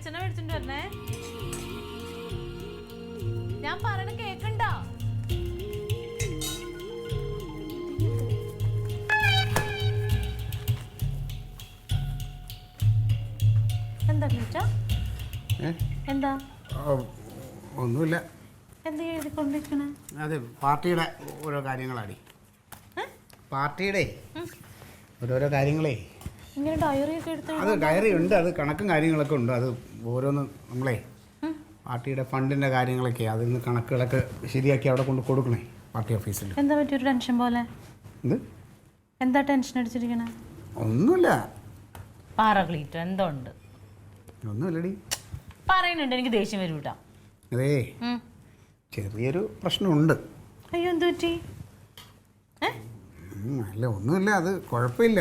വെളിച്ചെണ്ണ മേടിച്ചിട്ട് വരണേ. ഞാൻ പറയണ കേക്കണ്ടോ? എന്താ ക്ലീറ്റോ? എന്താ? ഒന്നുമില്ല. എന്താ എഴുതിക്കൊണ്ടിരിക്കണേ? അതെ, പാർട്ടിയുടെ ഓരോ കാര്യങ്ങളാടി. പാർട്ടിയുടെ ഓരോരോ കാര്യങ്ങളേ. ഇങ്ങനെ ഡയറിയൊക്കെ എടുത്ത് അത് ഡയറി ഉണ്ട്, അത് കണക്കും കാര്യങ്ങളൊക്കെ ഉണ്ട്. അത് ഓരോന്ന് നമ്മളെ പാർട്ടിയുടെ ഫണ്ടിൻ്റെ കാര്യങ്ങളൊക്കെ അതിൽ നിന്ന് കണക്കുകളൊക്കെ ശരിയാക്കി അവിടെ കൊണ്ട് കൊടുക്കണേ പാർട്ടി ഓഫീസിൽ. എന്താ പറ്റിയൊരു ടെൻഷൻ പോലെ? എന്ത്? എന്താ ടെൻഷൻ അടിച്ചിരിക്കണേ? ഒന്നുമില്ല. പറ ക്ലീറ്റോ, എന്തോ ഉണ്ട്? ഒന്നുമില്ലടി. പറയുന്നുണ്ട്, എനിക്ക് ദേഷ്യം വരും കേട്ടോ. അതേ, ചെറിയൊരു പ്രശ്നമുണ്ട്. അയ്യോ, എന്ത് പറ്റി? അല്ല, ഒന്നുമില്ല, അത് കുഴപ്പമില്ല.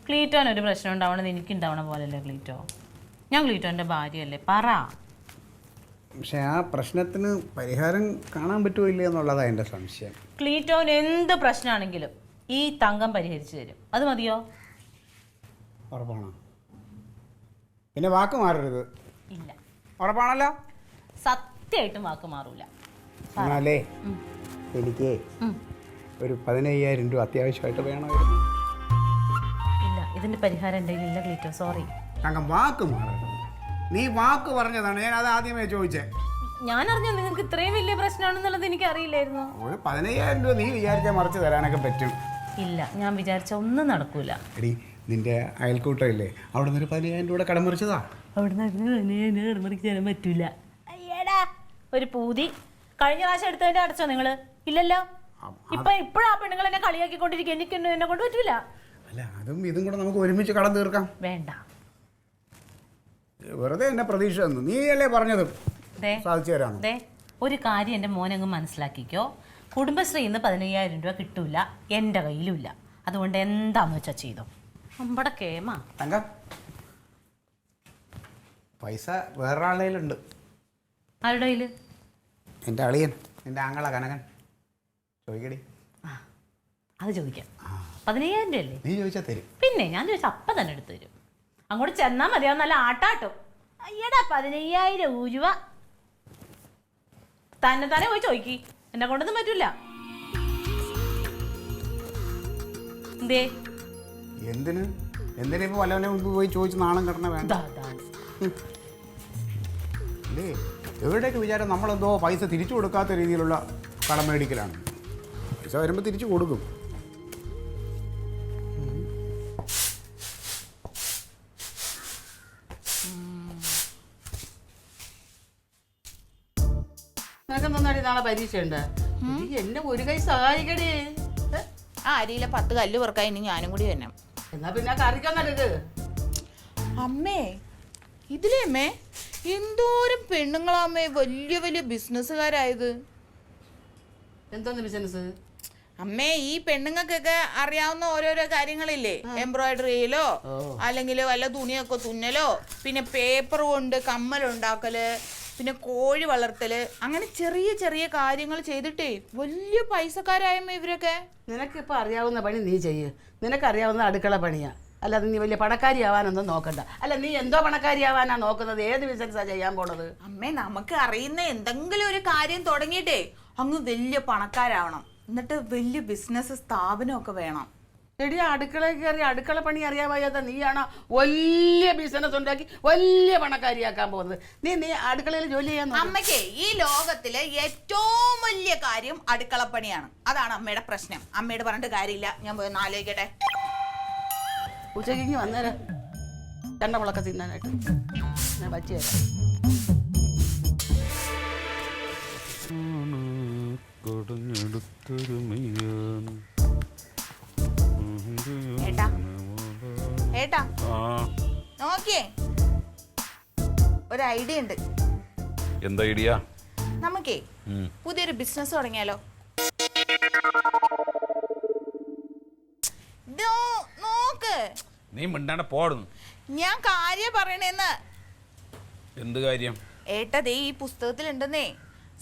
ക്ലീറ്റോനൊരു പ്രശ്നം ഉണ്ടാവണമെന്ന് എനിക്ക് ഉണ്ടാവണ പോലല്ലേ ക്ലീറ്റോ? ഞാൻ ക്ലീറ്റോൻ്റെ ഭാര്യയല്ലേ, പറ. പക്ഷെ ആ പ്രശ്നത്തിന് പരിഹാരം കാണാൻ പറ്റുമോ ഇല്ല എന്നുള്ളതാണ് എൻ്റെ സംശയം. ക്ലീറ്റോന് എന്ത് പ്രശ്നമാണെങ്കിലും ഈ തങ്കം പരിഹരിച്ചു തരും. അത് മതിയോ? ഉറപ്പാണോ? പിന്നെ വാക്ക് മാറരുത്. ഇല്ല. ഉറപ്പാണല്ലോ? സത്യമായിട്ടും വാക്ക് മാറൂല. എന്നാലേ എനിക്ക് ഒരു 15,000 രൂപ അത്യാവശ്യമായിട്ട് വേണമായിരുന്നു. ഇല്ല, ഇതിന്റെ പരിഹാരം എൻ്റെ കയ്യിലില്ല ക്ലീറ്റോ, സോറി. തങ്കം, വാക്ക് മാറരുത്. നീ വാക്ക് പറഞ്ഞതാണ്, ഞാൻ അത് ആദ്യമേ ചോദിച്ചേ. ഞാൻ അറിഞ്ഞു നിങ്ങൾക്ക് ഇത്രയും വലിയ പ്രശ്നമാണെന്നുള്ളത് എനിക്ക് അറിയില്ലായിരുന്നു. ഒരു 15,000 രൂപ നീ വിചാരിച്ചാൽ മറിച്ച് തരാനൊക്കെ പറ്റും. ഇല്ല, ഞാൻ വിചാരിച്ച ഒന്നും നടക്കൂല. എടി, നിന്റെ അയൽക്കൂട്ടം ഇല്ലേ, അവിടെ നിന്ന് ഒരു 15,000 രൂപ കടം മറിച്ചതാ. അവിടെ നിന്ന് കടമറിക്ക് തരാൻ പറ്റൂല. അയ്യടാ, ഒരു പൂതി. കഴിഞ്ഞ പ്രാവശ്യം എടുത്തതിന്റെ അടച്ചോ നിങ്ങള്? ഇല്ലല്ലോ. ഇപ്പോഴാ പെണ്ണുങ്ങൾ എന്നെ കളിയാക്കിക്കൊണ്ടിരിക്കുക. എനിക്കൊന്നും എന്നെ കൊണ്ട് പറ്റൂല. അല്ല, അതും ഇതും കൂടെ നമുക്ക് ഒരുമിച്ച് കടം തീർക്കാം. വേണ്ട, വെറുതെ എന്നെ പ്രതീക്ഷ തന്നു. നീ അല്ലേ പറഞ്ഞത് സാധിച്ചു തരാം. ഒരു കാര്യം എൻ്റെ മോനങ്ങ് മനസ്സിലാക്കിക്കോ. കുടുംബശ്രീന്ന് 15,000 രൂപ കിട്ടൂല, എൻ്റെ കയ്യിലുമില്ല. അതുകൊണ്ട് എന്താന്ന് വെച്ചാ ചെയ്തോ. നമ്മുടെ കേമ തങ്കം, പൈസ വേറൊരാളുണ്ട്. ആരുടെ കയ്യില്? എൻ്റെ അളിയൻ, എൻ്റെ ആങ്ങള കനകൻ. ചോദിക്കടി. അത് ചോദിക്കാം. 15,000 രൂപയല്ലേ? നീ ചോദിച്ചാൽ തരും. പിന്നെ ഞാൻ ചോദിച്ചാൽ അപ്പം തന്നെ എടുത്തു തരും. അങ്ങോട്ട് ചെന്നാൽ മതിയാവും, നല്ല ആട്ടാട്ടും. അയ്യടാ, 15,000 രൂപ തന്നെ പോയി ചോദിക്കി. എന്നെ കൊണ്ടൊന്നും പറ്റൂല. എന്തേ? എന്തിനാ ഇപ്പൊ വല്ലവനെ മുമ്പ് പോയി ചോദിച്ച് നാണം കിടന്ന വേണ്ട. അല്ലേ, എവിടേക്ക് വിചാരം നമ്മളെന്തോ പൈസ തിരിച്ചു കൊടുക്കാത്ത രീതിയിലുള്ള കടം മേടിക്കലാണ്. പൈസ വരുമ്പോൾ തിരിച്ചു കൊടുക്കും. നിനക്ക് നന്നാടി നാളെ പരീക്ഷയുണ്ട്. എന്നെ ഒരു കൈ സഹായിക്കടേ. ആ അരിയിലെ 10 കല്ല് പെറുക്കാൻ ഇനി ഞാനും കൂടി തന്നെ. എന്നാ പിന്നെ കറിക്കൊന്നെടുക്ക്. അമ്മേ, ഇതിലേ അമ്മേ എന്തോരം പെണ്ണുങ്ങളാമ്മേ വലിയ വലിയ ബിസിനസ്സുകാരായത്. എന്തോന്ന് ബിസിനസ്? അമ്മേ, ഈ പെണ്ണുങ്ങൾക്കൊക്കെ അറിയാവുന്ന ഓരോരോ കാര്യങ്ങളില്ലേ, എംബ്രോയിഡറിയിലോ അല്ലെങ്കിൽ വല്ല തുണിയൊക്കെ തുന്നലോ, പിന്നെ പേപ്പർ കൊണ്ട് കമ്മലുണ്ടാക്കല്, പിന്നെ കോഴി വളർത്തല്, അങ്ങനെ ചെറിയ ചെറിയ കാര്യങ്ങൾ ചെയ്തിട്ടേ വലിയ പൈസക്കാരായമ്മ ഇവരൊക്കെ. നിനക്കിപ്പോൾ അറിയാവുന്ന പണി നീ ചെയ്യ്. നിനക്കറിയാവുന്ന അടുക്കള പണിയാ. അല്ലാതെ നീ വലിയ പണക്കാരിയാവാനൊന്നും നോക്കണ്ട. അല്ല, നീ എന്തോ പണക്കാരിയാവാനാ നോക്കുന്നത്? ഏത് ബിസിനസ്സാ ചെയ്യാൻ പോണത്? അമ്മേ, നമുക്ക് അറിയുന്ന എന്തെങ്കിലും ഒരു കാര്യം തുടങ്ങിയിട്ടേ അങ്ങ് വലിയ പണക്കാരാവണം. എന്നിട്ട് വലിയ ബിസിനസ് സ്ഥാപനമൊക്കെ വേണം. എടി, അടുക്കളയിൽ കയറി അടുക്കള പണി അറിയാൻ വയ്യാത്ത നീയാണോ വലിയ ബിസിനസ് ഉണ്ടാക്കി വലിയ പണക്കാരിയാക്കാൻ പോകുന്നത്? നീ അടുക്കളയിൽ ജോലി ചെയ്യാൻ. അമ്മയ്ക്ക് ഈ ലോകത്തിലെ ഏറ്റവും വലിയ കാര്യം അടുക്കളപ്പണിയാണ്. അതാണ് അമ്മയുടെ പ്രശ്നം. അമ്മയോട് പറഞ്ഞിട്ട് കാര്യമില്ല. ഞാൻ പോയി ഒന്ന് ആലോചിക്കട്ടെ. ഉച്ചയ്ക്ക് വന്നേരം ചണ്ടമുളക്ക തിന്നാനായിട്ട് ഞാൻ വച്ചു തരാം. ഏട്ടാ, നോക്കിയേ, ഒരു ഐഡിയ ഉണ്ട്. എന്താ ഐഡിയ? നമുക്കേ പുതിയൊരു ബിസിനസ് തുടങ്ങിയാലോ? നോക്ക്. നീ മിണ്ടാണ്ട് പോടുന്നു. ഞാൻ കാര്യം പറയണേന്ന്. എന്ത് കാര്യം? ഏട്ടതേ ഈ പുസ്തകത്തിലുണ്ടെന്നേ,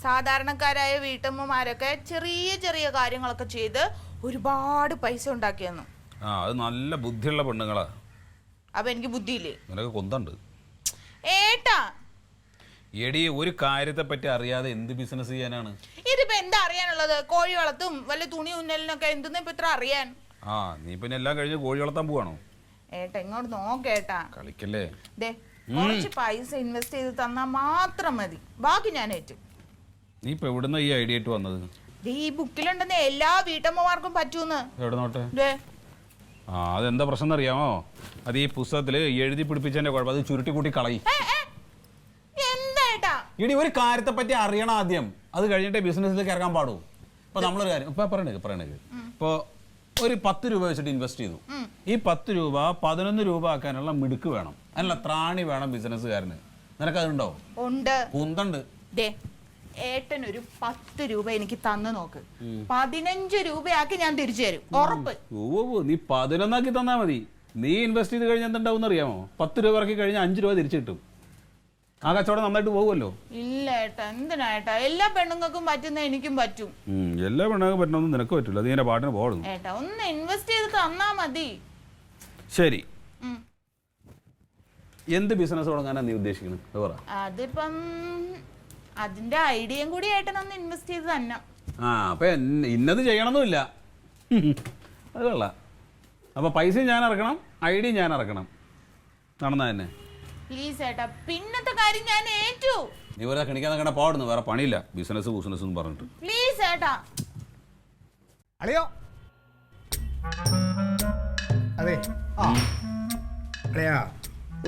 സാധാരണക്കാരായ വീട്ടമ്മമാരൊക്കെ ചെറിയ ചെറിയ കാര്യങ്ങളൊക്കെ ചെയ്ത് ഒരുപാട് പൈസ ഉണ്ടാക്കിയെന്നു. അത് നല്ല ബുദ്ധിയുള്ള പെണ്ണുങ്ങളാ. അപ്പൊ എനിക്ക് ബുദ്ധിയില്ലേ? നിനക്ക് കൊന്തുണ്ട്. ഏട്ടാ എടി ഒരു കാര്യത്തെ പറ്റി അറിയാതെ എന്ത് ബിസിനസ് ചെയ്യാനാണ്? ഇതിപ്പോ എന്താ അറിയാനുള്ളത്? കോഴി വളർത്തും വല്ല തുണി ഉന്നലിനൊക്കെ എന്തെന്ന് ഇപ്പൊ ഇത്ര അറിയാൻ? ആ നീ പിന്നെ എല്ലാം കഴിഞ്ഞ് കോഴി വളർത്താൻ പോവാണോ? ഏട്ടാ ഇങ്ങോട്ട് നോക്കേട്ടാ. കളിക്കല്ലേ? ദേ കുറച്ച് പൈസ ഇൻവെസ്റ്റ് ചെയ്ത് തന്നാ മാത്രം മതി, ബാക്കി ഞാൻ ഏറ്റു. നീ ഇപ്പൊ എവിടുന്ന ഈ ഐഡിയ ആയിട്ട് വന്നത്? ഈ ബുക്കിലുണ്ടെന്ന് എല്ലാ വീട്ടമ്മമാർക്കും പറ്റൂന്ന്. എവിടെ നോട്ടെ? ദേ ആ അതെന്താ പ്രശ്നം എന്നറിയാമോ? അത് ഈ പുസ്തകത്തിൽ എഴുതി പിടിപ്പിച്ചതിന്റെ കുഴപ്പം, അത് ചുരുട്ടി കൂട്ടി കളയി. എന്താ ഏട്ടാ? ഇടി ഒരു കാര്യത്തെ പറ്റി അറിയണം ആദ്യം, അത് കഴിഞ്ഞിട്ടേ ബിസിനസ്സിലേക്ക് ഇറങ്ങാൻ പാടൂ. ഇപ്പൊ നമ്മളൊരു കാര്യം ഇപ്പൊ പറയണേ ഇപ്പൊ ഒരു 10 രൂപ വെച്ചിട്ട് ഇൻവെസ്റ്റ് ചെയ്തു. ഈ 10 രൂപ 11 രൂപ ആക്കാനുള്ള മിടുക്ക് വേണം, അല്ല ത്രാണി വേണം ബിസിനസ്സുകാരന്. നിനക്കതുണ്ടോ? ഉണ്ട്. കുന്തണ്ട്. ദേ ഏട്ടൻ ഒരു 10 രൂപ എനിക്ക് തന്നു നോക്ക്, 15 രൂപയാക്കി ഞാൻ തിരിച്ചു തരും, ഉറപ്പ്. ഓ നീ 11 ആക്കി തന്നാ മതി. നീ ഇൻവെസ്റ്റ് ചെയ്ത് കഴിഞ്ഞാൽ എന്തുണ്ടാവും അറിയാമോ? 10 രൂപ ഇറക്കി കഴിഞ്ഞാൽ 5 രൂപ തിരിച്ചു കിട്ടും. ആ കച്ചവടം നന്നായിട്ട് പോകുമല്ലോ. ഇല്ല ഏട്ടാ, എന്തിനാ ഏട്ടാ? എല്ലാ പെണ്ണുങ്ങൾക്കും പറ്റുന്ന എനിക്കും പറ്റും. എല്ലാ പെണ്ണുങ്ങൾക്ക് പറ്റണമെന്ന് നിനക്ക് പറ്റില്ല. നീ എന്റെ പാട്ടിന് പോകണം. ഏട്ടാ ഒന്ന് ഇൻവെസ്റ്റ് ചെയ്ത് തന്നാ മതി. ശരി, ഉം. എന്ത് ബിസിനസ് തുടങ്ങാനാണ് നീ ഉദ്ദേശിക്കുന്നത്? അത് പറ. അതിപ്പം അതിന്റെ ഐഡിയയും കൂടി ഏട്ടൻ ഒന്ന് ഇൻവെസ്റ്റ് ചെയ്ത് തന്നെ. ആ അപ്പൊ ഇന്നത് ചെയ്യണമെന്നില്ല. അത് കൊള്ളാം. അപ്പൊ പൈസയും ഞാൻ ഇറക്കണം, ഐഡിയ ഞാൻ ഇറക്കണം. നടന്നാ തന്നെ. പ്ലീസ് ഏട്ടാ, പിന്നത്തെ കാര്യം ഞാൻ ഏറ്റു. നീ വെറുതെ കണിക്കാൻ നിൽക്കണ പാടുന്നു, വേറെ പണിയില്ല. ബിസിനസ് എന്ന് പറഞ്ഞിട്ട്. പ്ലീസ് ഏട്ടാ. അളിയോ അതെ അളിയാ,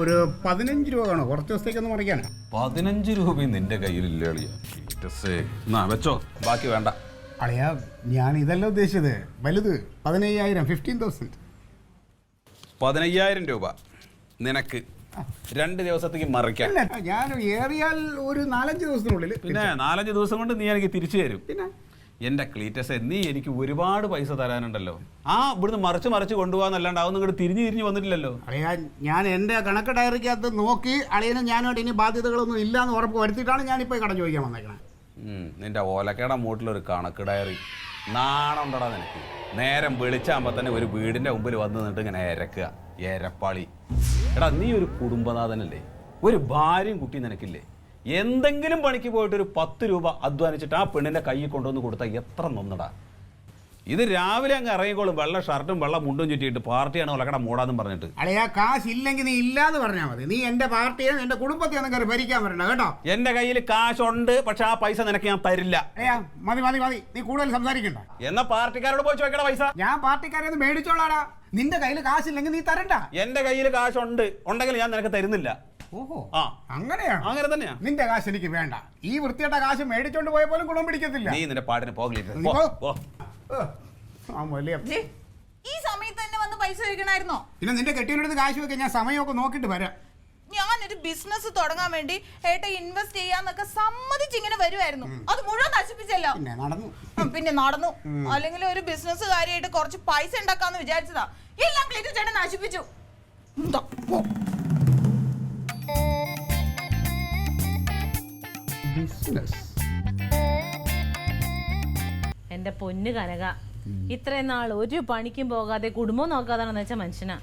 ഒരു 15 രൂപ വേണോ? കുറച്ച് ദിവസത്തേക്കൊന്ന് മറിക്കാൻ. 15 രൂപയും നിന്റെ കയ്യിലില്ല അളിയാ. എന്നാ വെച്ചോ, ബാക്കി വേണ്ട. അളിയാ ഞാൻ ഇതല്ല ഉദ്ദേശിച്ചത്, വലുത് 15,000, 15,000. 15,000 രൂപ നിനക്ക് 2 ദിവസത്തേക്ക് മറിക്കാം. അല്ല, ഞാൻ ഏറിയാൽ ഒരു 4-5 ദിവസത്തിനുള്ളിൽ. പിന്നെ 4-5 ദിവസം കൊണ്ട് നീ എനിക്ക് തിരിച്ചു തരും. പിന്നെ എൻ്റെ ക്ലീറ്റസെ, നീ എനിക്ക് ഒരുപാട് പൈസ തരാനുണ്ടല്ലോ. ഇവിടുന്ന് മറിച്ച് കൊണ്ടുപോകാന്നല്ലാണ്ട് അതൊന്നും ഇങ്ങോട്ട് തിരിഞ്ഞു വന്നിട്ടില്ലല്ലോ. അളിയാ ഞാൻ എൻ്റെ കണക്ക് ഡയറിക്കകത്ത് നോക്കി അളിയനും ഞാനുമായിട്ട് ഇനി ബാധ്യതകളൊന്നും ഇല്ലാന്ന് ഉറപ്പ് വരുത്തിയിട്ടാണ് ഞാനിപ്പോൾ കടം ചോദിക്കാൻ വന്നേക്കണേ. നിന്റെ ഓലക്കേട മൂട്ടിലൊരു കണക്ക് ഡയറി നാണുണ്ടടാ നിനക്ക്. നേരം വെളിച്ചാകുമ്പോൾ തന്നെ ഒരു വീടിൻ്റെ മുമ്പിൽ വന്ന് നിന്നിട്ട് ഇങ്ങനെ ഇരക്കുക, എരപ്പാളി. എടാ നീ ഒരു കുടുംബനാഥനല്ലേ, ഒരു ഭാര്യയും കുട്ടി നിനക്കില്ലേ? എന്തെങ്കിലും പണിക്ക് പോയിട്ട് ഒരു 10 രൂപ അധ്വാനിച്ചിട്ട് ആ പെണ്ണിന്റെ കയ്യിൽ കൊണ്ടുവന്ന് കൊടുത്താൽ എത്ര നൊന്നടാ. ഇത് രാവിലെ അങ്ങ് ഇറങ്ങിക്കോളും, വെള്ള ഷർട്ടും വെള്ള മുണ്ടും ചുറ്റിയിട്ട് പാർട്ടിയാണ് ഒലക്കട മൂടാന്നും പറഞ്ഞിട്ട്. അളിയാ കാശില്ലെങ്കിൽ നീ ഇല്ലാന്ന് പറഞ്ഞാൽ മതി. നീ എന്റെ പാർട്ടിയും എന്റെ കുടുംബത്തെയൊന്നും കയറി ഭരിക്കാൻ വരണ്ട കേട്ടോ. എന്റെ കയ്യിൽ കാശുണ്ട്, പക്ഷെ ആ പൈസ നിനക്ക് ഞാൻ തരില്ല. അളിയാ മതി, നീ കൂടുതൽ സംസാരിക്കണ്ട. എന്നാ പാർട്ടിക്കാരോട് പോയി ചോദിക്കണ പൈസ. ഞാൻ പാർട്ടിക്കാരെ ഒന്ന് മേടിച്ചോളാടാ. നിന്റെ കയ്യിൽ കാശില്ലെങ്കിൽ നീ തരണ്ട. എന്റെ കയ്യിൽ കാശുണ്ട്, ഉണ്ടെങ്കിൽ ഞാൻ നിനക്ക് തരുന്നില്ല. ഓഹോ ആ അങ്ങനെയാണ്. അങ്ങനെ തന്നെയാ. നിന്റെ കാശ് എനിക്ക് വേണ്ട. ഈ വൃത്തിയുടെ കാശ് മേടിച്ചോണ്ട് പോയ പോലും ഗുണം പിടിക്കത്തില്ല. നീ നിന്റെ പാട്ടിന് പോകലില്ല. നീ പോ. ആ വലിയ ദേ, ഈ സമയത്ത് തന്നെ വന്ന് പൈസ ചോദിക്കണായിരുന്നോ? പിന്നെ നിന്റെ കെട്ടിയടുത്ത് കാശ് വെക്കാൻ ഞാൻ സമയമൊക്കെ നോക്കിയിട്ട് വരാം. ഞാനൊരു ബിസിനസ് തുടങ്ങാൻ വേണ്ടി ഏട്ടാ ഇൻവെസ്റ്റ് ചെയ്യാന്നൊക്കെ സമ്മതിച്ചിങ്ങനെ വരുമായിരുന്നു, അത് മുഴുവൻ നശിപ്പിച്ചല്ലോ. പിന്നെ നടന്നു. അല്ലെങ്കിൽ ഒരു ബിസിനസ് കാര്യമായിട്ട് കുറച്ച് പൈസ ഉണ്ടാക്കാന്ന് വിചാരിച്ചതാ, എല്ലാം ക്ലീറ്റസ് ചേട്ടൻ നശിപ്പിച്ചു. എന്റെ പൊന്നു കനക, ഇത്രയും നാൾ ഒരു പണിക്കും പോകാതെ കുടുംബം നോക്കാതാണെന്ന് വെച്ച മനുഷ്യനാ.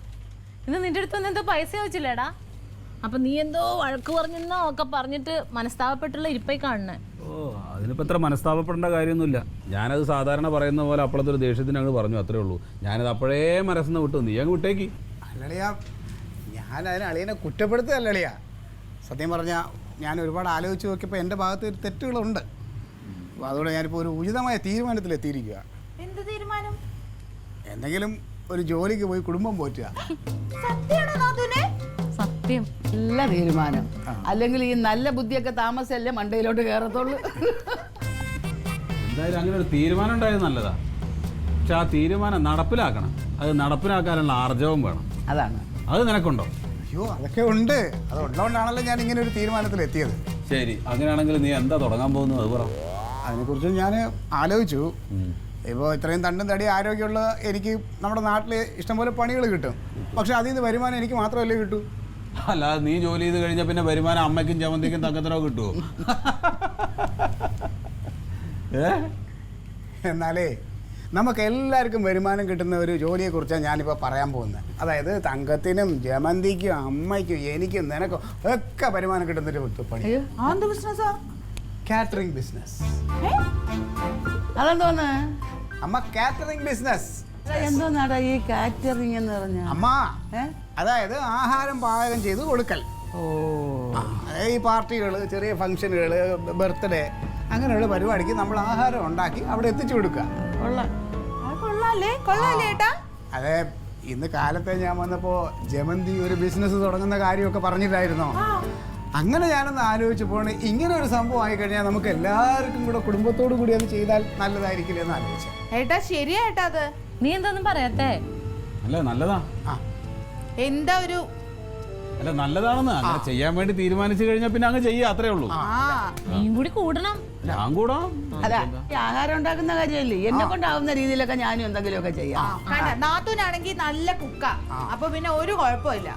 ഇന്ന് നിന്റെ അടുത്തൊന്നും എന്തോ പൈസ ചോദിച്ചില്ലേടാ? അപ്പൊ നീ എന്തോ വഴക്ക് പറഞ്ഞെന്നോ ഒക്കെ പറഞ്ഞിട്ട് മനസ്താപപ്പെട്ടുള്ള ഇരിപ്പായി കാണണേ. അതിനിപ്പോ ഇത്ര മനസ്താപപ്പെടേണ്ട കാര്യമൊന്നുമില്ല. ഞാനത് സാധാരണ പറയുന്ന പോലെ അപ്പോഴത്തെ ഒരു ദേഷ്യത്തിന് അങ്ങ് പറഞ്ഞു, അത്രേ ഉള്ളൂ. ഞാനത് അപ്പോഴേ മനസ്സിന്ന് വിട്ടു, നീ അങ്ങ് വിട്ടേക്ക്. അല്ലളിയാ, ഞാൻ അതിന് അളിയനെ കുറ്റപ്പെടുത്തുകയല്ല അളിയാ. സത്യം പറഞ്ഞാൽ ഞാൻ ഒരുപാട് ആലോചിച്ച് നോക്കിയപ്പോൾ എൻ്റെ ഭാഗത്ത് ഒരു തെറ്റുകളുണ്ട്. അപ്പോൾ അതുകൊണ്ട് ഞാനിപ്പോൾ ഒരു ഉചിതമായ തീരുമാനത്തിലെത്തിയിരിക്കുക. എന്ത് തീരുമാനം? എന്തെങ്കിലും ഒരു ജോലിക്ക് പോയി കുടുംബം പോറ്റുക. സത്യം, നല്ല തീരുമാനം. അല്ലെങ്കിൽ ഈ നല്ല ബുദ്ധിയൊക്കെ താമസമല്ലേ മണ്ടയിലോട്ട് കയറത്തുള്ളൂ. എന്തായാലും അങ്ങനെ ഒരു തീരുമാനം ഉണ്ടായത് നല്ലതാ. പക്ഷെ ആ തീരുമാനം നടപ്പിലാക്കണം. അത് നടപ്പിലാക്കാനുള്ള ആർജവം വേണം. അതാണ്. അത് നിനക്കുണ്ടോ? അയ്യോ അതൊക്കെ ഉണ്ട്. അതുള്ളതുകൊണ്ടാണല്ലോ ഞാൻ ഇങ്ങനെ ഒരു തീരുമാനത്തിലെത്തിയത്. ശരി, അങ്ങനെയാണെങ്കിൽ നീ എന്താ തുടങ്ങാൻ പോകുന്നത്? അത് പറ. അതിനെക്കുറിച്ച് ഞാൻ ആലോചിച്ചു. ഇപ്പോൾ ഇത്രയും തണ്ടും തടി ആരോഗ്യമുള്ള എനിക്ക് നമ്മുടെ നാട്ടിൽ ഇഷ്ടംപോലെ പണികൾ കിട്ടും. പക്ഷെ അതിൽ നിന്ന് വരുമാനം എനിക്ക് മാത്രമല്ലേ കിട്ടൂ. അല്ലാതെ നീ ജോലി ചെയ്ത് കഴിഞ്ഞാൽ പിന്നെ വരുമാനം അമ്മയ്ക്കും ചമ്മന്തിക്കും തങ്കത്തിനോ കിട്ടുമോ? എന്നാലേ നമുക്ക് എല്ലാവർക്കും വരുമാനം കിട്ടുന്ന ഒരു ജോലിയെക്കുറിച്ചാണ് ഞാനിപ്പോൾ പറയാൻ പോകുന്നത്. അതായത് തങ്കത്തിനും ജമന്തിക്കും അമ്മയ്ക്കും എനിക്കും നിനക്കും ഒക്കെ വരുമാനം കിട്ടുന്നൊരു പണി. ആന്ത് ബിസിനസ്സാ? Catering business. അതെന്തോന്ന് അമ്മ? കാറ്ററിംഗ് ബിസിനസ് എന്തോന്നാടാ ഈ കാറ്ററിംഗ് എന്ന് പറഞ്ഞ? അമ്മ അതായത് ആഹാരം പാചകം ചെയ്ത് കൊടുക്കൽ. ഓ, അതായത് ഈ പാർട്ടികൾ, ചെറിയ ഫംഗ്ഷനുകൾ, ബർത്ത്ഡേ അങ്ങനെയുള്ള പരിപാടിക്ക് നമ്മൾ ആഹാരം ഉണ്ടാക്കി അവിടെ എത്തിച്ചു കൊടുക്കുക. കൊള്ളാല്ലേ ഏട്ടാ? അതെ, ഇന്ന് കാലത്തെ ഞാൻ വന്നപ്പോൾ ജമന്തി ഒരു ബിസിനസ് തുടങ്ങുന്ന കാര്യമൊക്കെ പറഞ്ഞിട്ടായിരുന്നോ? അങ്ങനെ ഞാനൊന്ന് ആലോചിച്ചപ്പോൾ ഇങ്ങനെ ഒരു സംഭവം ആയിക്കഴിഞ്ഞാൽ നമുക്ക് എല്ലാവർക്കും കൂടെ കുടുംബത്തോടു കൂടി അത് ചെയ്താൽ നല്ലതായിരിക്കില്ല എന്ന് ആലോചിച്ചു. ഏട്ടാ ശരിയാ ഏട്ടാ അത്. നീ എന്താന്നും പറയാത്തേ? അല്ല നല്ലതാ. എന്താ ഒരു അല്ല നല്ലതാണെന്ന് അങ്ങനെ ചെയ്യാൻ വേണ്ടി തീരുമാനിച്ചു കഴിഞ്ഞാൽ പിന്നെ അങ്ങ് ചെയ്യാ, അത്രേ ഉള്ളൂ. നീയും കൂടി കൂടണം. ഞാൻ കൂടാ. അല്ല ഈ ആഹാരം ഉണ്ടാക്കുന്ന കാര്യമല്ലേ, എന്നെ കൊണ്ടാവുന്ന രീതിയിലൊക്കെ ഞാനും എന്തെങ്കിലുമൊക്കെ ചെയ്യാം. നാത്തൂനാണെങ്കിൽ നല്ല കുക്ക, അപ്പൊ പിന്നെ ഒരു കുഴപ്പമില്ല.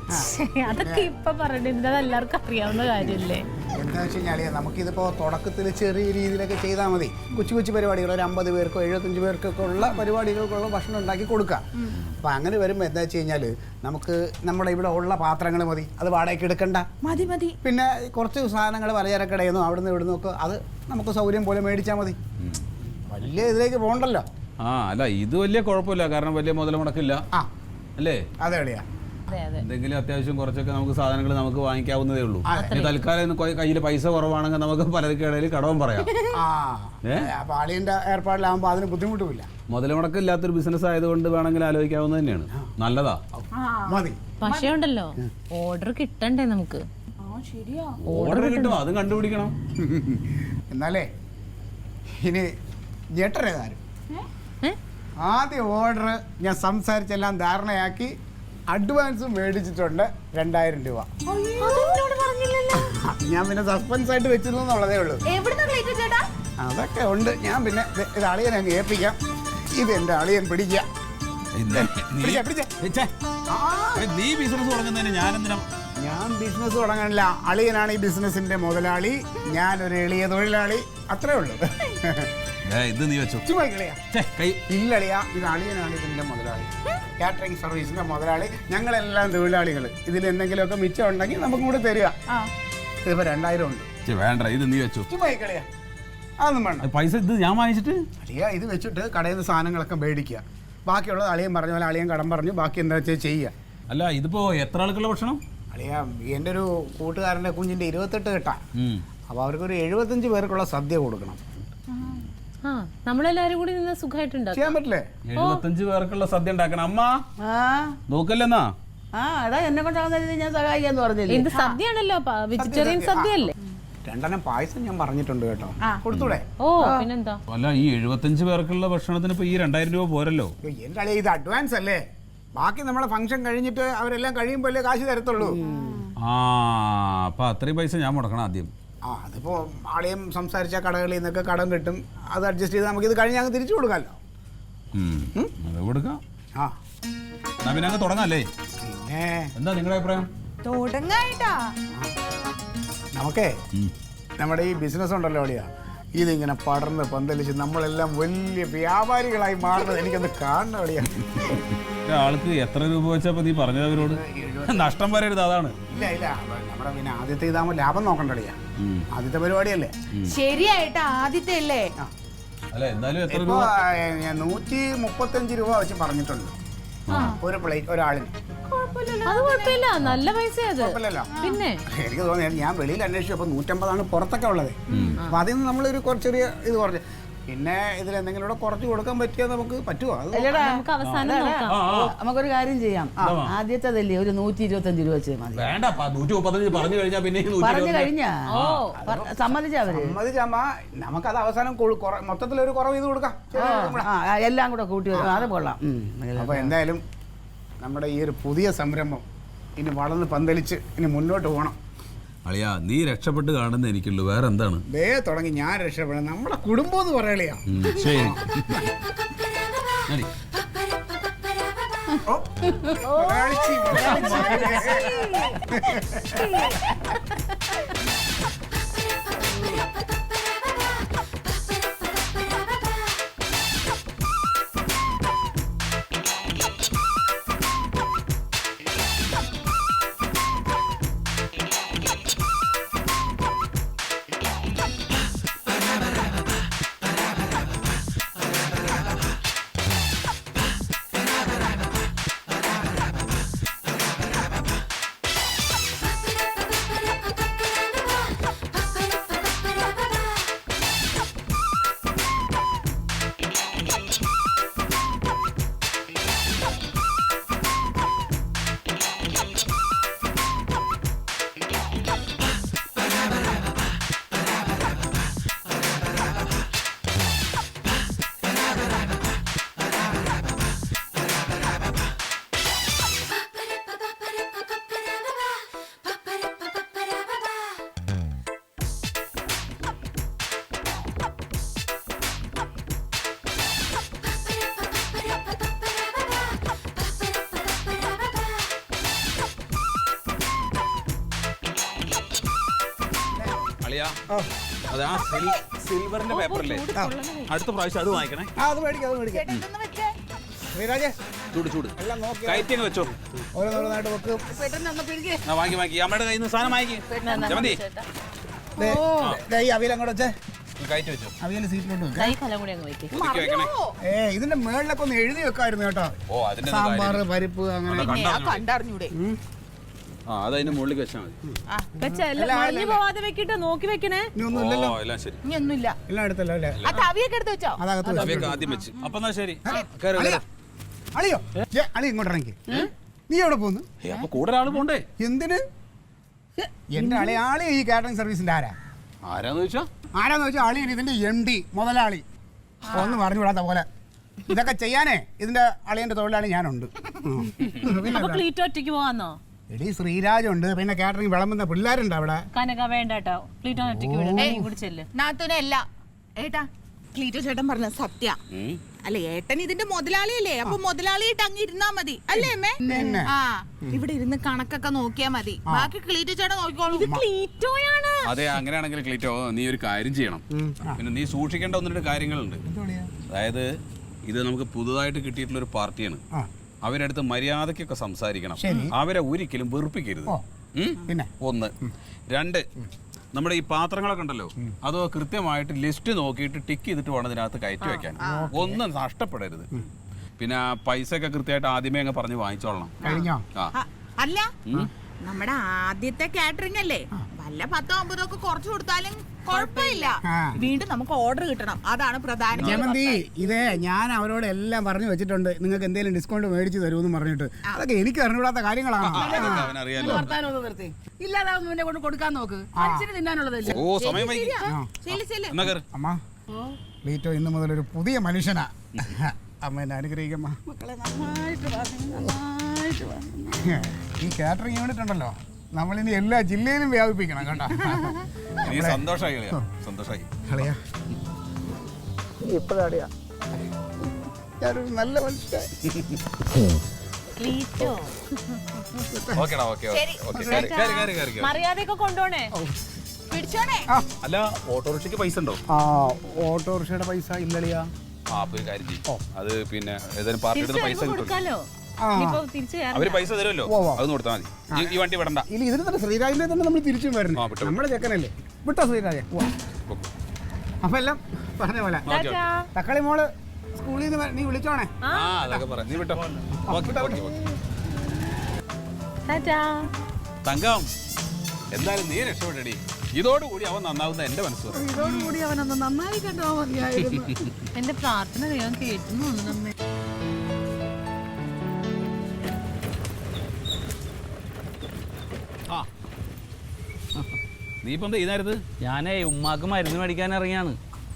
അതൊക്കെ ഇപ്പൊ പറഞ്ഞിട്ടുണ്ട്, അത് എല്ലാവർക്കും അറിയാവുന്ന കാര്യല്ലേ. എന്താ വെച്ച് കഴിഞ്ഞാൽ നമുക്കിതിപ്പോൾ തുടക്കത്തിൽ ചെറിയ രീതിയിലൊക്കെ ചെയ്താൽ മതി. കൊച്ചു കൊച്ചു പരിപാടികൾ, ഒരു 50 പേർക്കോ 75 പേർക്കൊക്കെ ഉള്ള പരിപാടികൾക്കുള്ള ഭക്ഷണം ഉണ്ടാക്കി കൊടുക്കാം. അപ്പം അങ്ങനെ വരുമ്പോൾ എന്താ വെച്ച് കഴിഞ്ഞാൽ നമുക്ക് നമ്മുടെ ഇവിടെ ഉള്ള പാത്രങ്ങൾ മതി, അത് വാടകയ്ക്ക് എടുക്കണ്ട. മതി. പിന്നെ കുറച്ച് സാധനങ്ങൾ പലചരക്കടയിൽ നിന്നും അവിടെ നിന്ന് ഇവിടെ നിന്നൊക്കെ അത് നമുക്ക് സൗകര്യം പോലെ മേടിച്ചാൽ മതി. വലിയ ഇതിലേക്ക് പോകണ്ടല്ലോ. അല്ല ഇത് വലിയ കുഴപ്പമില്ല, കാരണം വലിയ മുതൽ മുടക്കില്ല. അല്ലേ? അതെ എളിയാ. എന്തെങ്കിലും അത്യാവശ്യം കുറച്ചൊക്കെ നമുക്ക് സാധനങ്ങൾ നമുക്ക് വാങ്ങിക്കാവുന്നതേ ഉള്ളൂ. തൽക്കാലം കയ്യിൽ പൈസ കുറവാണെങ്കിൽ നമുക്ക് പലർക്കിടയിൽ കടവും പറയാം. അപ്പൊ ആളിന്റെ ഏർപ്പാടിലാകുമ്പോൾ അതിന് ബുദ്ധിമുട്ടുമില്ല. മുതൽ മുടക്കില്ലാത്തൊരു ബിസിനസ് ആയതുകൊണ്ട് വേണമെങ്കിൽ ആലോചിക്കാവുന്നത് തന്നെയാണ്. നല്ലതാ. മതി. പക്ഷേ ഉണ്ടല്ലോ, ഓർഡർ കിട്ടണ്ടേ നമുക്ക്? ഓർഡർ കിട്ടും, അതും കണ്ടുപിടിക്കണം. എന്നാലേ ഇനി ഞെട്ടരേ കാര്യം. ആദ്യ ഓർഡർ ഞാൻ സംസാരിച്ചെല്ലാം ധാരണയാക്കി അഡ്വാൻസും മേടിച്ചിട്ടുണ്ട് 2000 രൂപ. ഞാൻ പിന്നെ സസ്പെൻസ് ആയിട്ട് വെച്ചിരുന്നു എന്നുള്ളതേ ഉള്ളൂ. അതൊക്കെ ഉണ്ട്. ഞാൻ പിന്നെ ഇത് അളിയൻ അങ്ങ് ഏൽപ്പിക്കാം. ഇത് എന്റെ അളിയൻ പിടിക്കാം. നീ ബിസിനസ് തുടങ്ങുന്നതിന് ഞാൻ ബിസിനസ് തുടങ്ങാനില്ല. അളിയനാണ് ഈ ബിസിനസിന്റെ മുതലാളി, ഞാനൊരു എളിയ തൊഴിലാളി, അത്രേ ഉള്ളൂ. ഇത് നീ വെച്ചു. ഇല്ലളിയാ, ഇത് അളിയനാണ് ഇതിന്റെ മുതലാളി, കാറ്ററിംഗ് സർവീസിന്റെ മുതലാളി. ഞങ്ങളെല്ലാം തൊഴിലാളികൾ. ഇതിൽ എന്തെങ്കിലുമൊക്കെ മിച്ചം ഉണ്ടെങ്കിൽ നമുക്കും കൂടെ തരിക. ഇതിപ്പോ 2000 ഉണ്ട്. വേണ്ട, ഇത് നീ വെച്ചു. ചുമ്മായിക്കളിയാ, അതൊന്നും വേണ്ട. പൈസ ഇത് ഞാൻ വാങ്ങിച്ചിട്ട് അളിയാ ഇത് വെച്ചിട്ട് കടയിൽ നിന്ന് സാധനങ്ങളൊക്കെ മേടിക്കുക. ബാക്കിയുള്ളത് അളിയൻ പറഞ്ഞ പോലെ അളിയൻ കടം പറഞ്ഞു, ബാക്കി എന്താ വെച്ചാൽ ചെയ്യുക. അല്ല ഇതിപ്പോ എത്ര ആൾക്കുള്ള ഭക്ഷണം? അളിയാ എൻ്റെ ഒരു കൂട്ടുകാരൻ്റെ കുഞ്ഞിൻ്റെ 28 കെട്ടാ. അപ്പോൾ അവർക്കൊരു 75 പേർക്കുള്ള സദ്യ കൊടുക്കണം. നമ്മളെല്ലാരും കൂടി നിന്ന് സുഖമായിട്ടുണ്ടാവും. ചെയ്യാൻ പറ്റില്ലേ? 75 പേർക്കുള്ള സദ്യ ഉണ്ടാക്കണം. അമ്മ നോക്കല്ലെന്നാ. എടാ എന്നെ കൊണ്ടാവുന്ന രീതി ഞാൻ സഹായിക്കാന്ന് പറഞ്ഞില്ലേ. ഇത് സദ്യയാണല്ലോ, വെജിറ്റേറിയൻ സദ്യ അല്ലേ? 2 പായസം ഞാൻ പറഞ്ഞിട്ടുണ്ട് കേട്ടോ, കൊടുത്തൂടെ? ഓ പിന്നെന്താ. അല്ല ഈ 75 പേർക്കുള്ള ഭക്ഷണത്തിന് ഇപ്പൊ ഈ 2000 രൂപ പോരല്ലോ. എൻ്റെ അളിയ ഇത് അഡ്വാൻസ് അല്ലേ, ബാക്കി നമ്മളെ ഫംഗ്ഷൻ കഴിഞ്ഞിട്ട് അവരെല്ലാം കഴിയുമ്പോൾ കാശ് തരത്തുള്ളൂ. അപ്പൊ അത്രയും പൈസ ഞാൻ മുടക്കണം ആദ്യം. അതിപ്പോ ആളെയും സംസാരിച്ച കടകളിൽ നിന്നൊക്കെ കടം കിട്ടും, അത് അഡ്ജസ്റ്റ് ചെയ്ത് നമുക്ക് ഇത് കഴിഞ്ഞ് അങ്ങ് തിരിച്ചു കൊടുക്കാമല്ലോ. അത് കൊടുക്കാം. പിന്നെ അങ്ങ് തുടങ്ങാല്ലേ? പിന്നെ എന്താ നിങ്ങളുടെ അഭിപ്രായം? തുടങ്ങായിട്ടാ നമുക്കേ നമ്മുടെ ഈ ബിസിനസ് ഉണ്ടല്ലോ അളിയാ, ഇതിങ്ങനെ പടർന്ന് പന്തലിച്ച് നമ്മളെല്ലാം വലിയ വ്യാപാരികളായി മാറുന്നത് എനിക്കൊന്ന് കാണണം അളിയാ. ആൾക്ക് എത്ര രൂപ വെച്ചപ്പോ നീ പറഞ്ഞത് അവരോട്? നഷ്ടം വരരുത്, അതാണ്. ഇല്ല നമ്മുടെ പിന്നെ ആദ്യത്തെ ഇതാകുമ്പോൾ ലാഭം നോക്കണ്ട അളിയാ, ആദ്യത്തെ പരിപാടിയല്ലേ. ശരിയായിട്ടാ, ആദ്യത്തെ അല്ലേ? അല്ല എന്തായാലും എത്ര രൂപ? 135 രൂപ വെച്ച് പറഞ്ഞിട്ടുണ്ട് ഒരു പ്ലേറ്റ് ഒരാളിന്. അത് കുഴപ്പമില്ല, നല്ല പൈസ. പിന്നെ എനിക്ക് തോന്നിയത് ഞാൻ വെളിയിൽ അന്വേഷിച്ചപ്പോൾ 150 പുറത്തൊക്കെ ഉള്ളത്. അപ്പൊ അതിൽ നിന്ന് നമ്മളൊരു ചെറിയ ഇത് കുറച്ച്, പിന്നെ ഇതിൽ എന്തെങ്കിലും കുറച്ച് കൊടുക്കാൻ പറ്റിയാൽ നമുക്ക് പറ്റുമോ? നമുക്ക് അവസാനം നോക്കാം. നമുക്കൊരു കാര്യം ചെയ്യാം. ആദ്യത്തേതല്ലേ ഒരു 125 രൂപ വെച്ച് മതി. വേണ്ട, 135 പറഞ്ഞു കഴിഞ്ഞാൽ പിന്നെ പറഞ്ഞു കഴിഞ്ഞാ സമ്മതിച്ചവര്. സമ്മതിച്ചമ്മ, നമുക്കത് അവസാനം മൊത്തത്തിലൊരു കുറവ് ചെയ്ത് കൊടുക്കാം. എല്ലാം കൂടെ കൂട്ടി അത് കൊള്ളാം. അപ്പൊ എന്തായാലും നമ്മുടെ ഈ ഒരു പുതിയ സംരംഭം ഇനി വളർന്ന് പന്തലിച്ച് ഇനി മുന്നോട്ട് പോകണം. അളിയാ നീ രക്ഷപ്പെട്ട് കാണുന്ന എനിക്കുള്ളൂ, വേറെ എന്താണ്? തുടങ്ങി ഞാൻ രക്ഷപ്പെടാം, നമ്മുടെ കുടുംബം എന്ന് പറയളിയാ. ശരി. അതെ ആ സിൽവറിന്റെ പേപ്പറല്ലേ അടുത്ത പ്രാവശ്യം അത് വാങ്ങിക്കണേ. അത് മേടിക്കാം. ശ്രീരാജേ ചൂട് കയറ്റിങ് വെച്ചോ. ഓരോന്നോരോന്നായിട്ട് വെക്ക്. വാങ്ങി അമ്മയുടെ കയ്യിൽ നിന്ന് സാധനം വാങ്ങിക്ക്. ജമന്തി ഈ അവിയൽ അങ്ങോട്ട് വെച്ചേ. കയറ്റി വെച്ചോ. അവിയൽ സീറ്റിലോട്ട് കൈ കലം കൂടി അങ്ങ് വെക്ക്. വെക്കണേ. ഇതിന്റെ മേളിലൊക്കെ ഒന്ന് എഴുതി വെക്കായിരുന്നു കേട്ടോ. ഓ അതിന്റെ സാമ്പാർ പരിപ്പ് അങ്ങനെ കണ്ടറിഞ്ഞൂടെ? അതതിന്റെ മുകളിലേക്ക് വെച്ചാൽ മതി. വെച്ചല്ല മറിഞ്ഞു പോവാതെ വെക്കിട്ടോ, നോക്കി വെക്കണേ. ഇനി ഒന്നും ഇല്ലല്ലോ. എല്ലാം ശരി. ഇനി ഒന്നുമില്ല. എല്ലാം എടുത്തല്ലോ അല്ലേ? ആ തവിയൊക്കെ എടുത്ത് വെച്ചോ? അതകത്ത് വെച്ചു. അവയൊക്കെ ആദ്യം വെച്ച്. അപ്പൊ എന്നാ ശരി. അളിയോ അളി ഇങ്ങോട്ട് ഇറങ്ങി. നീ എവിടെ പോന്നു? അപ്പൊ കൂടുതൽ ആള് പോണ്ടേ? എന്തിന്? എന്റെ അളിയാളി ഈ കാറ്ററിംഗ് സർവീസിന്റെ ആരാന്ന് ചോദിച്ചാ ആരാന്ന് വെച്ചാൽ അളിയൻ ഇതിന്റെ MD മുതലാളി. ഒന്നും പറഞ്ഞു വിടാത്ത പോലെ ഇതൊക്കെ ചെയ്യാനേ ഇതിന്റെ അളിയന്റെ തൊഴിലാളി ഞാനുണ്ട്. അപ്പൊ ക്ലീറ്റോ ഒറ്റയ്ക്ക് പോവാന്നോ? എടീ ശ്രീരാജുണ്ട്, പിന്നെ കാറ്ററിംഗ് വിളമ്പുന്ന പിള്ളേരുണ്ട് അവിടെ. കനക വേണ്ട കേട്ടോ, ക്ലീറ്റോ ഒറ്റയ്ക്ക് വിടും. നീ കൂടി ചെല്ല്. നാത്തൂനല്ല ഏട്ടാ, ക്ലീറ്റോ ചേട്ടൻ പറഞ്ഞ സത്യ. അല്ല ഏട്ടൻ ഇതിന്റെ മുതലാളിയല്ലേ, അപ്പൊ മുതലാളിയായിട്ട് അങ്ങ് ഇരുന്നാ മതി അല്ലേ അമ്മേ? ആ ഇവിടെ ഇരുന്ന് കണക്കൊക്കെ നോക്കിയാ മതി, ബാക്കി ക്ലീറ്റോ ചേട്ടൻ നോക്കിക്കോളൂ. ക്ലീറ്റോയാണ്. അതെ അങ്ങനെയാണെങ്കിൽ ക്ലീറ്റോ നീ ഒരു കാര്യം ചെയ്യണം. പിന്നെ നീ സൂക്ഷിക്കേണ്ട ഒന്ന് രണ്ട് കാര്യങ്ങളുണ്ട്. അതായത് ഇത് നമുക്ക് പുതുതായിട്ട് കിട്ടിയിട്ടുള്ള ഒരു പാർട്ടിയാണ്. അവരടുത്ത് മര്യാദക്കൊക്കെ സംസാരിക്കണം. അവരെ ഒരിക്കലും വെറുപ്പിക്കരുത്. പിന്നെ 1 2 നമ്മുടെ ഈ പാത്രങ്ങളൊക്കെ ഉണ്ടല്ലോ അത് കൃത്യമായിട്ട് ലിസ്റ്റ് നോക്കിയിട്ട് ടിക്ക് ചെയ്തിട്ട് വേണം ഇതിനകത്ത് കയറ്റി വെക്കാൻ. ഒന്നും നഷ്ടപ്പെടരുത്. പിന്നെ പൈസ ഒക്കെ കൃത്യമായിട്ട് ആദ്യമേ അങ്ങ് പറഞ്ഞ് വാങ്ങിച്ചോളണം. അല്ല നമ്മുടെ ആദ്യത്തെ കാറ്ററിംഗ് അല്ലേ, വല്ല 10-50 ഒക്കെ കുറച്ചു കൊടുത്താലും കുഴപ്പമില്ല. വീണ്ടും നമുക്ക് ഓർഡർ കിട്ടണം, അതാണ് പ്രധാനം. ജമന്തി ഇതേ ഞാൻ അവരോട് എല്ലാം പറഞ്ഞു വെച്ചിട്ടുണ്ട്, നിങ്ങൾക്ക് എന്തെങ്കിലും ഡിസ്കൗണ്ട് മേടിച്ച് തരുമെന്ന് പറഞ്ഞിട്ട്. അതൊക്കെ എനിക്ക് അറിഞ്ഞുകൂടാത്ത കാര്യങ്ങളാണ്. നിർത്തി ഇല്ലാതാവുന്നതിനെ കൊണ്ട് കൊടുക്കാൻ നോക്ക്, മനുഷ്യന് തിന്നാനുള്ളതല്ലേ. അമ്മ ലീറ്റോ ഇന്ന് മുതൽ ഒരു പുതിയ മനുഷ്യനാ. അമ്മ എന്നെ അനുഗ്രഹിക്കമ്മ. ഈ കാറ്ററിംഗ് യൂണിറ്റ് ഉണ്ടല്ലോ നമ്മളിനി എല്ലാ ജില്ലയിലും വ്യാപിപ്പിക്കണം കേട്ടോ. സന്തോഷമായി. ഇപ്പഴാടിയാ ഞാനൊരു നല്ല മനുഷ്യൻ. മര്യാദയൊക്കെ കൊണ്ടോണേ. പിടിച്ചോണേ. അല്ല ഓട്ടോറിക്ഷയ്ക്ക് പൈസ ഉണ്ടോ? ഓട്ടോറിക്ഷയുടെ പൈസ ഇല്ലളിയാ. ഒരു കാര്യം ചെയ്യും, അത് പിന്നെ ഏതായാലും പാർട്ടിയുടെ പൈസ കൊടുക്കാലോ. അവര് പൈസ തരുമല്ലോ, അതൊന്നും കൊടുത്താൽ മതി. ഈ വണ്ടി വിടണ്ട. ഇനി ഇതിന് തന്നെ ശ്രീരാജിനെ തന്നെ നമ്മൾ തിരിച്ചും വരണം. നമ്മുടെ ചെക്കനല്ലേ. വിട്ടോ ശ്രീരാജ. അപ്പൊ എല്ലാം പറഞ്ഞ പോലെ തക്കാളി മോള് സ്കൂളിൽ നിന്ന് നീ വിളിച്ചോണേ. നീ വിട്ടോ. തങ്കം എന്തായാലും നീ രക്ഷപ്പെട്ടടി. ഇതോടുകൂടി അവൻ നന്നാവുന്ന എന്റെ മനസ്സ്. ഇതോടുകൂടി അവനൊന്ന് നന്നായി കണ്ടോ മതിയായിരുന്നു. എന്റെ പ്രാർത്ഥന ദൈവം കേട്ടുന്നു. നമ്മെ നീ ഇപ്പൊ എന്താ ഈ നേരത്ത്? ഞാനേ ഉമ്മാക്ക് മരുന്ന് മേടിക്കാൻ ഇറങ്ങിയാണ്.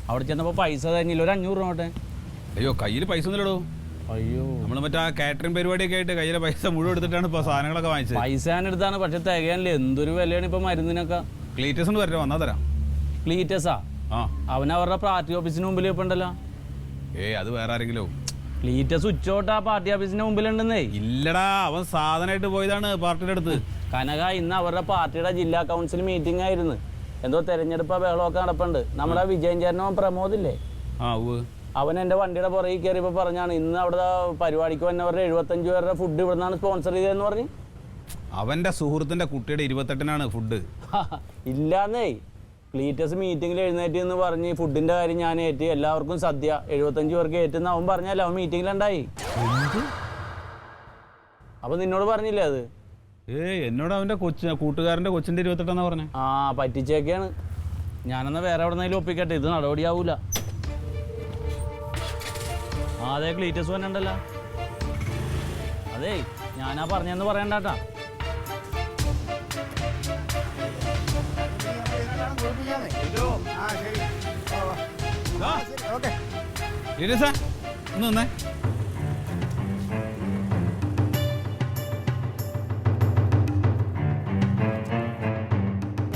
അവിടെ ചെന്നപ്പോ പൈസ തന്നില്ല, ഒരു 500 നോട്ടെ. അയ്യോ കയ്യിൽ പൈസ ഒന്നുമില്ലടോ. അയ്യോ നമ്മള് മറ്റേ കാറ്ററിംഗ് പരിപാടിയൊക്കെ ആയിട്ട് കയ്യിലെ പൈസ മുഴുവൻ എടുത്തിട്ടാണ് ഇപ്പൊ സാധനങ്ങളൊക്കെ വാങ്ങിച്ചത്. പൈസ ഞാൻ എടുത്താണ്, പക്ഷെ തികയാനില്ല. എന്തൊരു വിലയാണ് ഇപ്പൊ മരുന്നിനൊക്കെ. ക്ലീറ്റസ് ഒന്ന് വരട്ടെ, വന്നാ തരാം. ക്ലീറ്റസാ? അവനവരുടെ പാർട്ടി ഓഫീസിന് മുമ്പിൽ ഇപ്പൊ ഉണ്ടല്ലോ. അത് വേറെ ആരെങ്കിലും. ക്ലീറ്റസ് ഉച്ചോട്ടാ പാർട്ടി ഓഫീസിന്റെ മുമ്പിലുണ്ടെന്നേ. ഇല്ലടാ, അവൻ സാധനമായിട്ട് പോയതാണ് പാർട്ടിയുടെ അടുത്ത്. കനക ഇന്ന് അവരുടെ പാർട്ടിയുടെ ജില്ലാ കൗൺസിൽ മീറ്റിംഗ് ആയിരുന്നു. എന്തോ തെരഞ്ഞെടുപ്പ് ബഹളമൊക്കെ നടപ്പുണ്ട്. നമ്മുടെ വിജയൻ ചേട്ടനവൻ പ്രമോദ് ഇല്ലേ, അവൻ എന്റെ വണ്ടിയുടെ പുറകെ കയറിയപ്പോ പറഞ്ഞാണ് ഇന്ന് അവിടെ പരിപാടിക്ക് വന്നവരുടെ 75 പേരുടെ ഫുഡ് ഇവിടെ നിന്നാണ് സ്പോൺസർ ചെയ്തതെന്ന് പറഞ്ഞ്. അവന്റെ സുഹൃത്തിന്റെ കുട്ടിയുടെ 28-നാണ് ഫുഡ്. ഇല്ലാന്നേ, ക്ലീറ്റസ് മീറ്റിംഗിൽ എഴുന്നേറ്റ് എന്ന് പറഞ്ഞ് ഫുഡിന്റെ കാര്യം ഞാൻ ഏറ്റ്, എല്ലാവർക്കും സദ്യ 75 പേർക്ക് ഏറ്റെന്ന് അവൻ പറഞ്ഞാലോ. അവൻ മീറ്റിംഗിലുണ്ടായി. അപ്പൊ നിന്നോട് പറഞ്ഞില്ലേ അത്? എന്നോട് അവന്റെ കൂട്ടുകാരന്റെ കൊച്ചിന്റെ 28 പറഞ്ഞേ. പറ്റിച്ചേക്കാണ്. ഞാനെന്നാ വേറെ എവിടെ നിന്നെങ്കിലും ഒപ്പിക്കട്ടെ, ഇത് നടപടിയാവൂല. അതെ ക്ലീറ്റസ് വന്നിട്ടുണ്ടല്ലോ. അതെ ഞാനാ പറഞ്ഞെന്ന് പറയണ്ടാട്ടാ.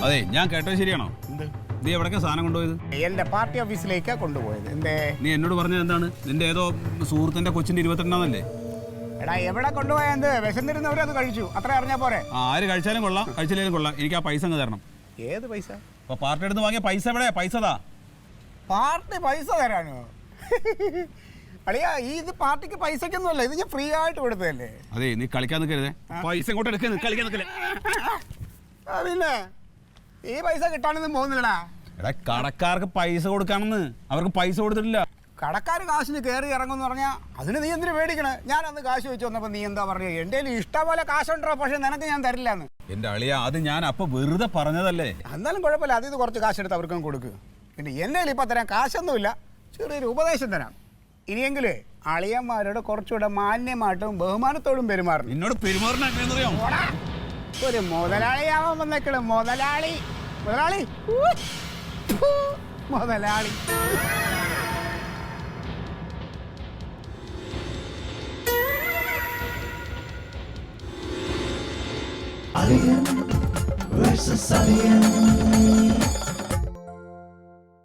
അതെ ഞാൻ കേട്ടത് ശരിയാണോ? നീ എവിടേക്കാ സാധനം കൊണ്ടുപോയത്? എന്റെ പാർട്ടി ഓഫീസിലേക്കാ കൊണ്ടുപോയത്. എന്തേ? നീ എന്നോട് പറഞ്ഞത് എന്താണ്? നിന്റെ ഏതോ സുഹൃത്തിന്റെ കൊച്ചിന്റെ 28-നല്ലേ? എടാ എവിടെ കൊണ്ടുപോയാ എന്ത്? വിശന്നിരുന്നവരത് കഴിച്ചു, അത്ര അറിഞ്ഞാ പോരെ. ആര് കഴിച്ചാലും കൊള്ളാം, കഴിച്ചില്ലേലും കൊള്ളാം, എനിക്ക് ആ പൈസ അങ്ങ് തരണം. ഏത് പൈസ? അപ്പൊ പാർട്ടിയുടെ അടുത്ത് വാങ്ങിയ പൈസ എവിടെ? പൈസ താ. പാർട്ടി പൈസ തരാനോ? അളിയാ, ഇത് പാർട്ടിക്ക് പൈസക്കൊന്നുമല്ല, ഇത് ഞാൻ ഫ്രീ ആയിട്ട് കൊടുത്തതല്ലേ. അതെ, നീ കളിക്കാൻ നിൽക്കരുതേ. പൈസ ഇങ്ങോട്ട് എടുക്കുന്നത്, കളിക്കാൻ നിൽക്കല്ലേ. പിന്നെ ഈ പൈസ കിട്ടാനൊന്നും പോകുന്നില്ലടാ. എടാ, കടക്കാർക്ക് പൈസ കൊടുക്കാണെന്ന്, അവർക്ക് പൈസ കൊടുത്തിട്ടില്ല. കടക്കാർ കാശിന് കയറി ഇറങ്ങുമെന്ന് പറഞ്ഞാൽ അതിന് നീ എന്തിനു മേടിക്കണേ? ഞാൻ അന്ന് കാശ് വെച്ച് വന്നപ്പോൾ നീ എന്താ പറഞ്ഞത്? എൻ്റെ കയ്യിൽ ഇഷ്ടംപോലെ കാശുണ്ടോ, പക്ഷെ നിനക്ക് ഞാൻ തരില്ല എന്ന്. എന്റെ അളിയ, അത് ഞാൻ അപ്പൊ വെറുതെ പറഞ്ഞതല്ലേ. എന്നാലും കുഴപ്പമില്ല, അതിൽ കുറച്ച് കാശെടുത്ത് അവർക്കും കൊടുക്കുക. പിന്നെ എൻ്റെ കയ്യിൽ ഇപ്പം തരാൻ കാശൊന്നുമില്ല, ചെറിയൊരു ഉപദേശം തരാം. ഇനിയെങ്കിലേ അളിയന്മാരോട് കുറച്ചുകൂടെ മാന്യമായിട്ടും ബഹുമാനത്തോടും പെരുമാറണം. എന്നോട് പെരുമാറുന്ന എങ്ങനെയെന്നറിയോ? ഒരു മുതലാളിയാവാൻ വന്നേക്കള്. മുതലാളി മുതലാളി മുതലാളി. Alien versus Alien.